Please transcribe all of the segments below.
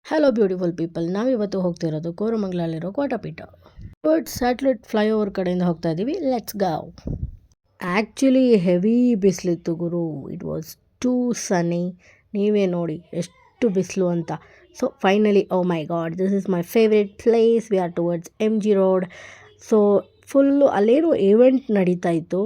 Hello beautiful people, ನಾವಿವತ್ತು ಹೋಗ್ತಿರೋದು ಕೋರಮಂಗಲಲ್ಲಿರೋ ಕೋಟಪೀಠ ಬಟ್ ಸ್ಯಾಟಲೈಟ್ ಫ್ಲೈಓವರ್ ಕಡೆಯಿಂದ ಹೋಗ್ತಾ ಇದ್ದೀವಿ. Let's go. ಆ್ಯಕ್ಚುಲಿ ಹೆವಿ ಬಿಸಿಲಿತ್ತು ಗುರು. It was too sunny. ನೀವೇ ನೋಡಿ ಎಷ್ಟು ಬಿಸಿಲು ಅಂತ. So finally, oh my god, this is my favourite place. We are towards MG road. So full ಅಲ್ಲೇನೋ ಈವೆಂಟ್ ನಡೀತಾ ಇತ್ತು.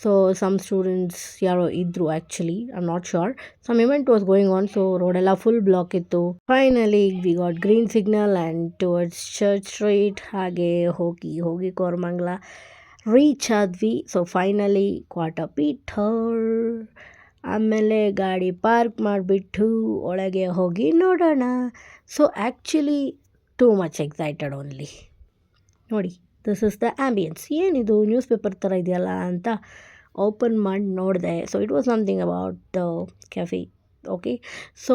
ಸೊ ಸಮ್ ಸ್ಟೂಡೆಂಟ್ಸ್ ಯಾರೋ ಇದ್ದರು, actually I am not sure. Some event was going on. So ರೋಡೆಲ್ಲ full block ಇತ್ತು. Finally we got green signal and towards church street. ಹಾಗೆ ಹೋಗಿ Koramangala reach ಆದ್ವಿ. So finally Kotapeetha. ಆಮೇಲೆ ಗಾಡಿ ಪಾರ್ಕ್ ಮಾಡಿಬಿಟ್ಟು ಒಳಗೆ ಹೋಗಿ ನೋಡೋಣ. So actually too much excited only. ನೋಡಿ, ದಿಸ್ ಇಸ್ ದ ಆ್ಯಂಬಿಯನ್ಸ್. ಏನಿದು ನ್ಯೂಸ್ ಪೇಪರ್ ಥರ ಇದೆಯಲ್ಲ ಅಂತ ಓಪನ್ ಮಾಡಿ ನೋಡಿದೆ. So it was something about cafe. Okay, so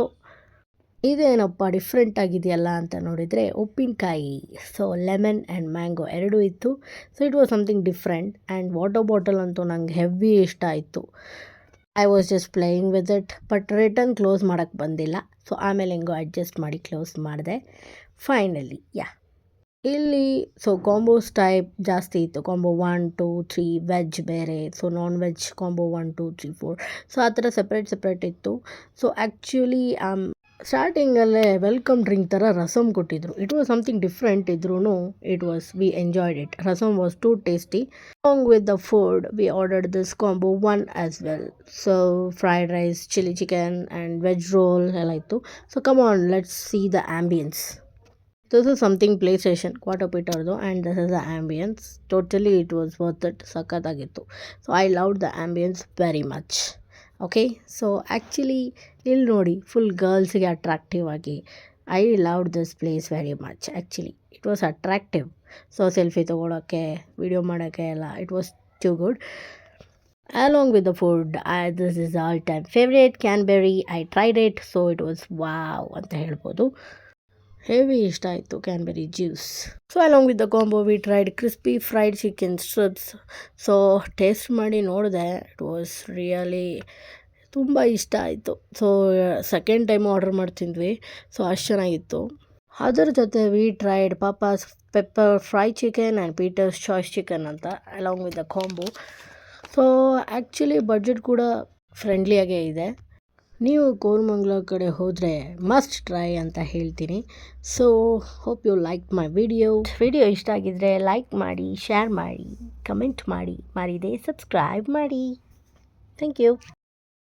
ಇದೇನಪ್ಪ ಡಿಫ್ರೆಂಟ್ ಆಗಿದೆಯಲ್ಲ ಅಂತ ನೋಡಿದರೆ ಉಪ್ಪಿನಕಾಯಿ. ಸೊ ಲೆಮನ್ ಆ್ಯಂಡ್ ಮ್ಯಾಂಗೋ ಎರಡೂ ಇತ್ತು. So it was something different. And water bottle ಅಂತೂ ನಂಗೆ ಹೆವಿ ಇಷ್ಟ ಆಯಿತು. I was just playing with it. But return close ಮಾಡೋಕ್ಕೆ ಬಂದಿಲ್ಲ. ಸೊ ಆಮೇಲೆ ಹೆಂಗೋ ಅಡ್ಜಸ್ಟ್ ಮಾಡಿ ಕ್ಲೋಸ್ ಮಾಡಿದೆ ಫೈನಲಿ. ಇಲ್ಲಿ ಸೊ ಕಾಂಬೋಸ್ ಟೈಪ್ ಜಾಸ್ತಿ ಇತ್ತು. ಕಾಂಬೋ 1, 2, 3 ವೆಜ್ ಬೇರೆ. So non veg combo 1, 2, 3, 4. So ಆ ಥರ ಸಪ್ರೇಟ್ ಇತ್ತು. ಸೊ ಆ್ಯಕ್ಚುಲಿ ಸ್ಟಾರ್ಟಿಂಗಲ್ಲೇ ವೆಲ್ಕಮ್ ಡ್ರಿಂಕ್ ಥರ ರಸಮ್ ಕೊಟ್ಟಿದ್ರು. ಇಟ್ ವಾಸ್ ಸಮಥಿಂಗ್ ಡಿಫ್ರೆಂಟ್ ಇದ್ರೂ we enjoyed it. Rasam was too tasty. Along with the food we ordered this combo 1 as well. So fried rice, chilli chicken and veg roll ಎಲ್ಲ ಇತ್ತು. So come on, let's see the ambience. This is something PlayStation ಕೋಟಪೀಠದ್ದು, and this is the ambience. Totally it was worth it. ಸಖತ್ತಾಗಿತ್ತು. So I loved the ambience very much. Okay, so actually ಇಲ್ಲಿ ನೋಡಿ full ಗರ್ಲ್ಸಿಗೆ attractive ಆಗಿ. I loved this place very much. Actually it was attractive. So selfie ತೊಗೊಳೋಕ್ಕೆ, video ಮಾಡೋಕ್ಕೆ ಎಲ್ಲ it was too good. Along with the food, this is all time favorite Canberry. I tried it, so it was wow ಅಂತ ಹೇಳ್ಬೋದು. Heavy ಇಷ್ಟ ಆಯಿತು cranberry juice. So along with the combo we tried crispy fried chicken strips. So taste ಮಾಡಿ ನೋಡಿದೆ. It was really ತುಂಬ ಇಷ್ಟ ಆಯಿತು. So second time order ಮಾಡ್ತಿದ್ವಿ. ಸೊ ಅಷ್ಟು ಚೆನ್ನಾಗಿತ್ತು. ಅದರ ಜೊತೆ we tried Papa's pepper fry chicken and Peter's choice chicken ಅಂತ along with the combo. So actually budget ಕೂಡ ಫ್ರೆಂಡ್ಲಿಯಾಗೇ ಇದೆ. ನೀವು ಕೋರಮಂಗಲ ಕಡೆ ಹೋದರೆ ಮಸ್ಟ್ ಟ್ರೈ ಅಂತ ಹೇಳ್ತೀನಿ. So hope you like my video ಇಷ್ಟ ಆಗಿದ್ದರೆ ಲೈಕ್ ಮಾಡಿ, ಶೇರ್ ಮಾಡಿ, ಕಮೆಂಟ್ ಮಾಡಿ, ಮರಿದೇ ಸಬ್ಸ್ಕ್ರೈಬ್ ಮಾಡಿ. Thank you.